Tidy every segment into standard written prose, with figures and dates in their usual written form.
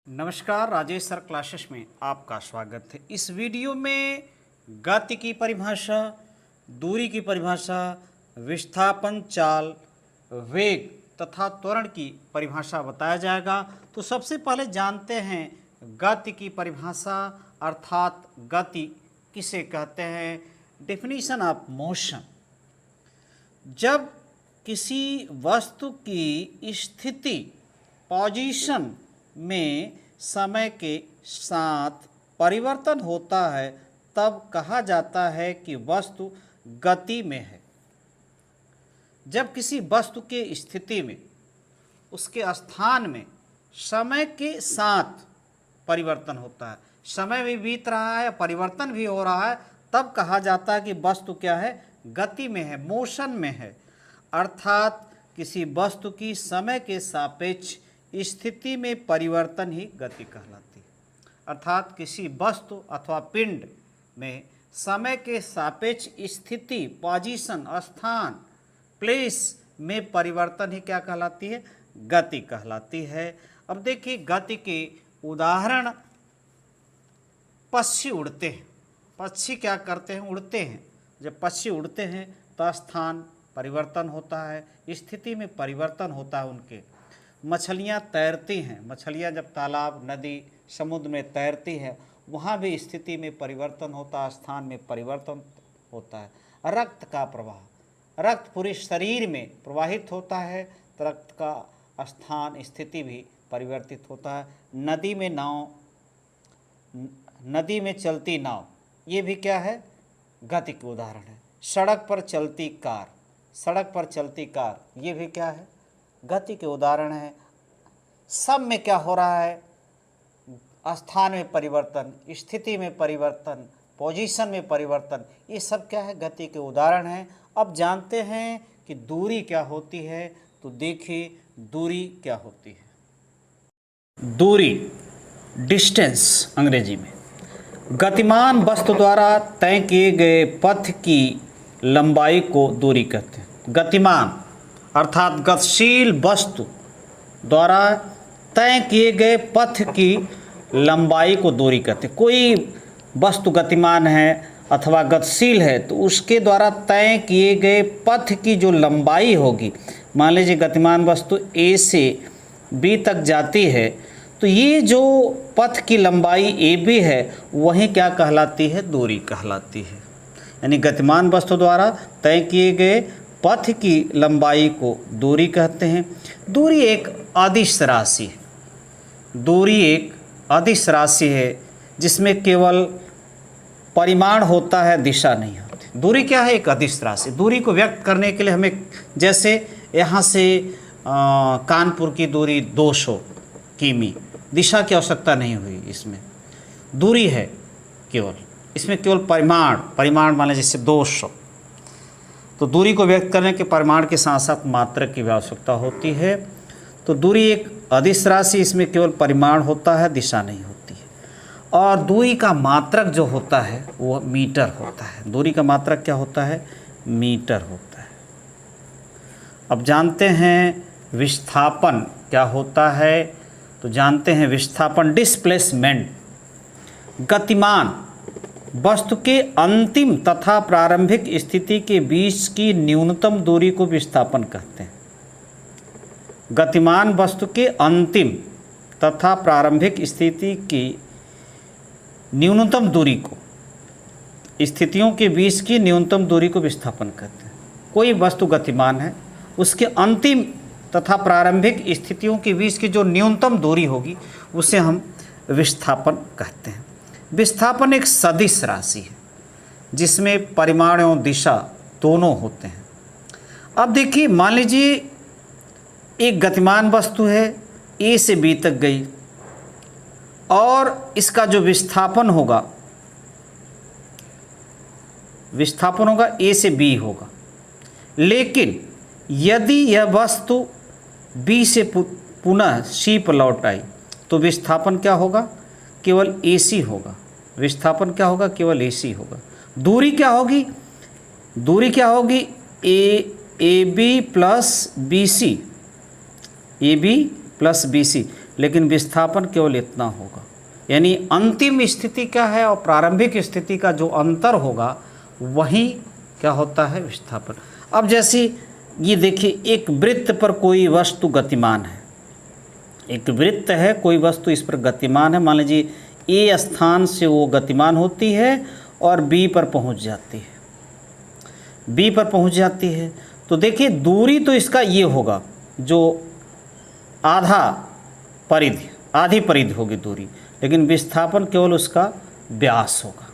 नमस्कार, Rajesh sir classes में आपका स्वागत है। इस वीडियो में गति की परिभाषा, दूरी की परिभाषा, विस्थापन, चाल, वेग तथा त्वरण की परिभाषा बताया जाएगा। तो सबसे पहले जानते हैं गति की परिभाषा अर्थात गति किसे कहते हैं। डेफिनेशन ऑफ मोशन, जब किसी वस्तु की स्थिति पोजीशन में समय के साथ परिवर्तन होता है तब कहा जाता है कि वस्तु गति में है। जब किसी वस्तु के स्थिति में, उसके स्थान में समय के साथ परिवर्तन होता है, समय भी बीत रहा है, परिवर्तन भी हो रहा है, तब कहा जाता है कि वस्तु क्या है, गति में है, मोशन में है। अर्थात किसी वस्तु की समय के सापेक्ष स्थिति में परिवर्तन ही गति कहलाती है। अर्थात किसी वस्तु अथवा पिंड में समय के सापेक्ष स्थिति, पोजीशन, स्थान, प्लेस में परिवर्तन ही क्या कहलाती है, गति कहलाती है। अब देखिए गति के उदाहरण, पक्षी उड़ते हैं। पक्षी क्या करते हैं, उड़ते हैं। जब पक्षी उड़ते हैं तो स्थान परिवर्तन होता है, स्थिति में परिवर्तन होता है उनके। मछलियाँ तैरती हैं, मछलियाँ जब तालाब, नदी, समुद्र में तैरती हैं, वहाँ भी स्थिति में परिवर्तन होता है, स्थान में परिवर्तन होता है। रक्त का प्रवाह, रक्त पूरे शरीर में प्रवाहित होता है तो रक्त का स्थान, स्थिति भी परिवर्तित होता है। नदी में नाव, नदी में चलती नाव, ये भी क्या है, गति के उदाहरण है। सड़क पर चलती कार, सड़क पर चलती कार, ये भी क्या है, गति के उदाहरण है। सब में क्या हो रहा है, स्थान में परिवर्तन, स्थिति में परिवर्तन, पोजीशन में परिवर्तन, ये सब क्या है, गति के उदाहरण हैं। अब जानते हैं कि दूरी क्या होती है। तो देखिए दूरी क्या होती है। दूरी, डिस्टेंस अंग्रेजी में, गतिमान वस्तु द्वारा तय किए गए पथ की लंबाई को दूरी कहते हैं। गतिमान अर्थात गतिशील वस्तु द्वारा तय किए गए पथ की लंबाई को दूरी कहते हैं। कोई वस्तु गतिमान है अथवा गतिशील है तो उसके द्वारा तय किए गए पथ की जो लंबाई होगी, मान लीजिए गतिमान वस्तु ए से बी तक जाती है तो ये जो पथ की लंबाई ए बी है वही क्या कहलाती है, दूरी कहलाती है। यानी गतिमान वस्तु द्वारा तय किए गए पथ की लंबाई को दूरी कहते हैं। दूरी एक अदिश राशि है। दूरी एक अदिश राशि है जिसमें केवल परिमाण होता है, दिशा नहीं होती। दूरी क्या है, एक अदिश राशि। दूरी को व्यक्त करने के लिए हमें, जैसे यहाँ से कानपुर की दूरी 200 किमी, दिशा की आवश्यकता नहीं हुई, इसमें दूरी है केवल, इसमें केवल परिमाण मान लीजिए जैसे 200। तो दूरी को व्यक्त करने के परिमाण के साथ साथ मात्रक की भी आवश्यकता होती है। तो दूरी एक अदिश राशि, इसमें केवल परिमाण होता है, दिशा नहीं होती है। और दूरी का मात्रक जो होता है वो मीटर होता है। दूरी का मात्रक क्या होता है, मीटर होता है। अब जानते हैं विस्थापन क्या होता है। तो जानते हैं विस्थापन, डिस्प्लेसमेंट, गतिमान वस्तु के अंतिम तथा प्रारंभिक स्थिति के बीच की न्यूनतम दूरी को विस्थापन कहते हैं। गतिमान वस्तु के अंतिम तथा प्रारंभिक स्थिति की न्यूनतम दूरी को, स्थितियों के बीच की न्यूनतम दूरी को विस्थापन कहते हैं। कोई वस्तु गतिमान है, उसके अंतिम तथा प्रारंभिक स्थितियों के बीच की जो न्यूनतम दूरी होगी उसे हम विस्थापन कहते हैं। विस्थापन एक सदिश राशि है जिसमें परिमाण एवं दिशा दोनों होते हैं। अब देखिए मान लीजिए एक गतिमान वस्तु है, ए से बी तक गई और इसका जो विस्थापन होगा ए से बी होगा। लेकिन यदि यह वस्तु बी से पुनः सी पर लौट आई तो विस्थापन क्या होगा, केवल AC होगा। विस्थापन क्या होगा, केवल AC होगा। दूरी क्या होगी, दूरी क्या होगी, AB plus BC, AB plus BC। लेकिन विस्थापन केवल इतना होगा। यानी अंतिम स्थिति क्या है और प्रारंभिक स्थिति का जो अंतर होगा वही क्या होता है, विस्थापन। अब जैसे ये देखिए, एक वृत्त पर कोई वस्तु गतिमान है, एक वृत्त है, कोई वस्तु इस पर गतिमान है। मान लीजिए ए स्थान से वो गतिमान होती है और बी पर पहुंच जाती है, बी पर पहुंच जाती है। तो देखिए दूरी तो इसका ये होगा, जो आधी परिधि होगी दूरी, लेकिन विस्थापन केवल उसका व्यास होगा।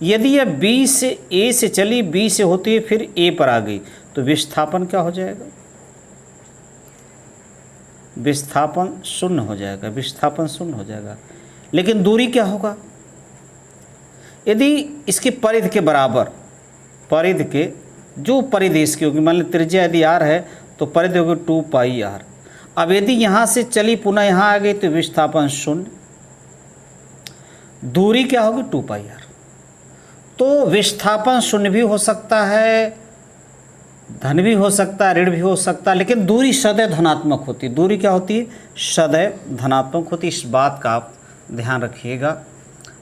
यदि यह बी से ए से चली, बी से होती है फिर ए पर आ गई, तो विस्थापन क्या हो जाएगा, विस्थापन शून्य हो जाएगा, विस्थापन शून्य हो जाएगा। लेकिन दूरी क्या होगा, यदि इसकी परिधि के बराबर, परिधि के जो परिधि इसकी होगी, मान लीजिए त्रिज्या यदि r है तो परिधि होगी 2 पाई r। अब यदि यहाँ से चली पुनः यहाँ आ गई तो विस्थापन शून्य, दूरी क्या होगी 2 पाई r। तो विस्थापन शून्य भी हो सकता है, धन भी हो सकता है, ऋण भी हो सकता है, लेकिन दूरी सदैव धनात्मक होती है। दूरी क्या होती है, सदैव धनात्मक होती है। इस बात का आप ध्यान रखिएगा।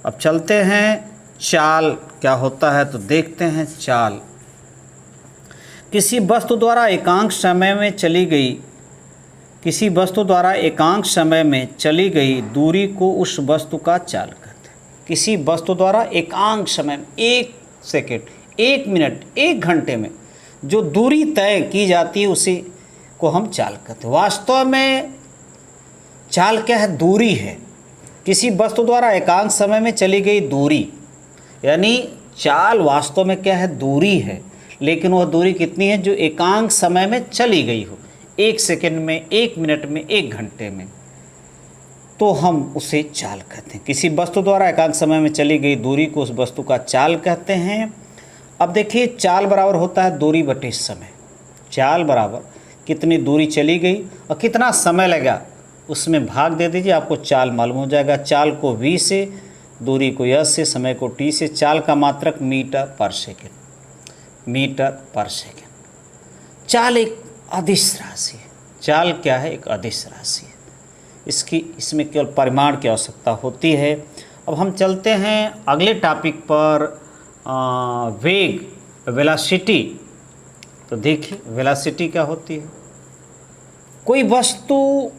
अब चलते हैं चाल क्या होता है, तो देखते हैं चाल। किसी वस्तु द्वारा एकांक समय में चली गई, किसी वस्तु द्वारा एकांक समय में चली गई दूरी को उस वस्तु का चाल कहते हैं। किसी वस्तु द्वारा एकांक समय में, 1 सेकेंड, 1 मिनट, 1 घंटे में जो दूरी तय की जाती है उसी को हम चाल कहते हैं। वास्तव में चाल क्या है, दूरी है। किसी वस्तु द्वारा एकांक समय में चली गई दूरी, यानी चाल वास्तव में क्या है, दूरी है, लेकिन वह दूरी कितनी है, जो एकांक समय में चली गई हो, 1 सेकेंड में, 1 मिनट में, 1 घंटे में, तो हम उसे चाल कहते हैं। किसी वस्तु द्वारा एकांक समय में चली गई दूरी को उस वस्तु का चाल कहते हैं। अब देखिए चाल बराबर होता है दूरी बटे समय। चाल बराबर कितनी दूरी चली गई और कितना समय लगा, उसमें भाग दे दीजिए, आपको चाल मालूम हो जाएगा। चाल को v से, दूरी को s से, समय को t से। चाल का मात्रक मीटर पर सेकेंड, मीटर पर सेकेंड। चाल एक अदिश राशि है। चाल क्या है, एक अदिश राशि है। इसमें केवल परिमाण की आवश्यकता होती है। अब हम चलते हैं अगले टॉपिक पर, वेग, वेलोसिटी। तो देखिए वेलोसिटी क्या होती है। कोई वस्तु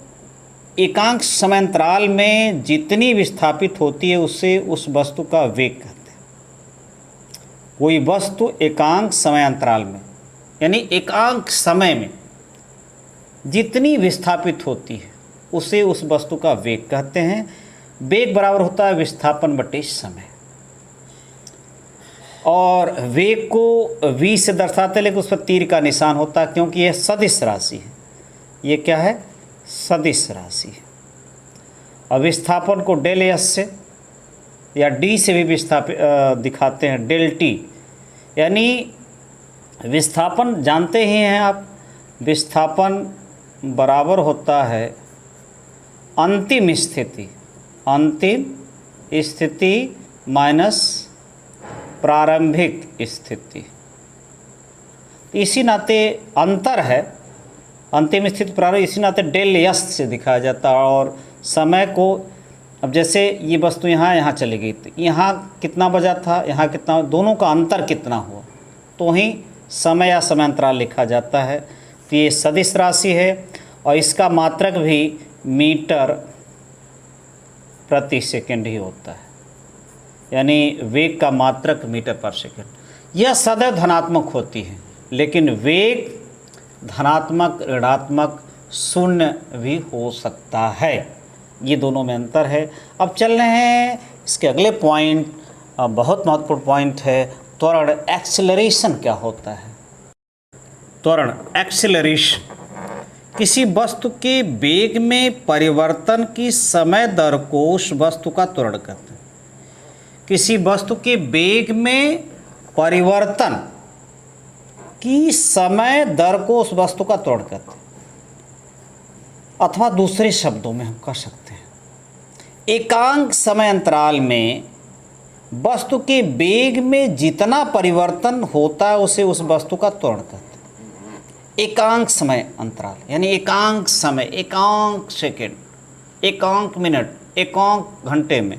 एकांक समयांतराल में जितनी विस्थापित होती है उसे उस वस्तु का वेग कहते हैं। कोई वस्तु एकांक समयांतराल में, यानी एकांक समय में जितनी विस्थापित होती है उसे उस वस्तु का वेग कहते हैं। वेग बराबर होता है विस्थापन बटे समय। और वेग को v से दर्शाते हैं, लेकिन उस पर तीर का निशान होता है, क्योंकि यह सदिश राशि है। ये क्या है, सदिश राशि है। और विस्थापन को डेल s से या d से भी विस्थापित दिखाते हैं, डेल t। यानी विस्थापन जानते ही हैं आप, विस्थापन बराबर होता है अंतिम स्थिति, अंतिम स्थिति माइनस प्रारंभिक स्थिति। इसी नाते अंतर है, अंतिम स्थिति प्रारंभिक, इसी नाते डेल s से दिखाया जाता है। और समय को, अब जैसे ये वस्तु यहाँ चली गई, तो यहाँ कितना बजा था, यहाँ कितना, दोनों का अंतर कितना हुआ, तो ही समय या समयांतराल लिखा जाता है। तो ये सदिश राशि है और इसका मात्रक भी मीटर प्रति सेकंड ही होता है, यानी वेग का मात्रक मीटर पर सेकंड। यह सदैव धनात्मक होती है, लेकिन वेग धनात्मक, ऋणात्मक, शून्य भी हो सकता है। ये दोनों में अंतर है। अब चल रहे हैं इसके अगले पॉइंट, बहुत महत्वपूर्ण पॉइंट है, त्वरण, एक्सेलरेशन क्या होता है। त्वरण, एक्सेलरेशन, किसी वस्तु के वेग में परिवर्तन की समय दर को उस वस्तु का त्वरण कहते हैं। किसी वस्तु के वेग में परिवर्तन की समय दर को उस वस्तु का त्वरण कहते हैं, अथवा दूसरे शब्दों में हम कह सकते हैं एकांक समय अंतराल में वस्तु के वेग में जितना परिवर्तन होता है उसे उस वस्तु का त्वरण कहते हैं। एकांक समय अंतराल यानी एकांक समय, एकांक सेकेंड, एकांक मिनट, एकांक घंटे में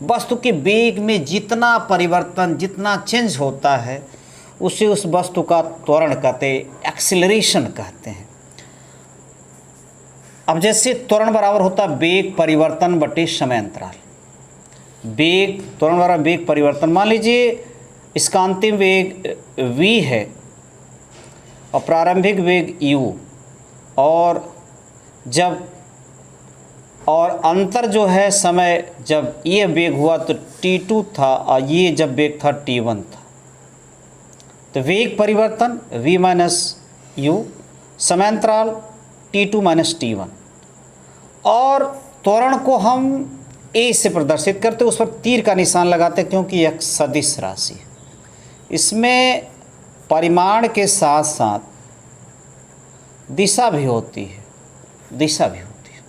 वस्तु के वेग में जितना परिवर्तन, जितना चेंज होता है उसे उस वस्तु का त्वरण कहते हैं, एक्सीलरेशन कहते हैं। अब जैसे त्वरण बराबर होता है वेग परिवर्तन बटे समय अंतराल। वेग त्वरण बराबर वेग परिवर्तन, मान लीजिए इसका अंतिम वेग v है और प्रारंभिक वेग u, और अंतर जो है समय, जब ये वेग हुआ तो t2 था और ये जब वेग था t1 था। तो वेग परिवर्तन v माइनस u, समयांतराल t2 माइनस t1, और त्वरण को हम a से प्रदर्शित करते, उस पर तीर का निशान लगाते क्योंकि यह सदिश राशि है। इसमें परिमाण के साथ साथ दिशा भी होती है, दिशा भी होती है।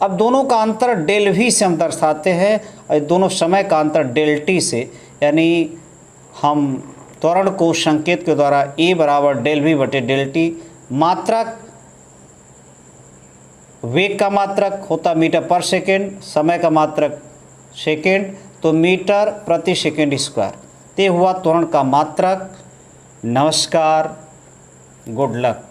अब दोनों का अंतर डेल v से हम दर्शाते हैं और दोनों समय का अंतर डेल t से, यानी हम त्वरण को संकेत के द्वारा a बराबर डेल v बटे डेल t, मात्रक वेग का मात्रक होता मीटर पर सेकेंड, समय का मात्रक सेकेंड, तो मीटर प्रति सेकेंड स्क्वायर, ते हुआ त्वरण का मात्रक। नमस्कार, गुड लक।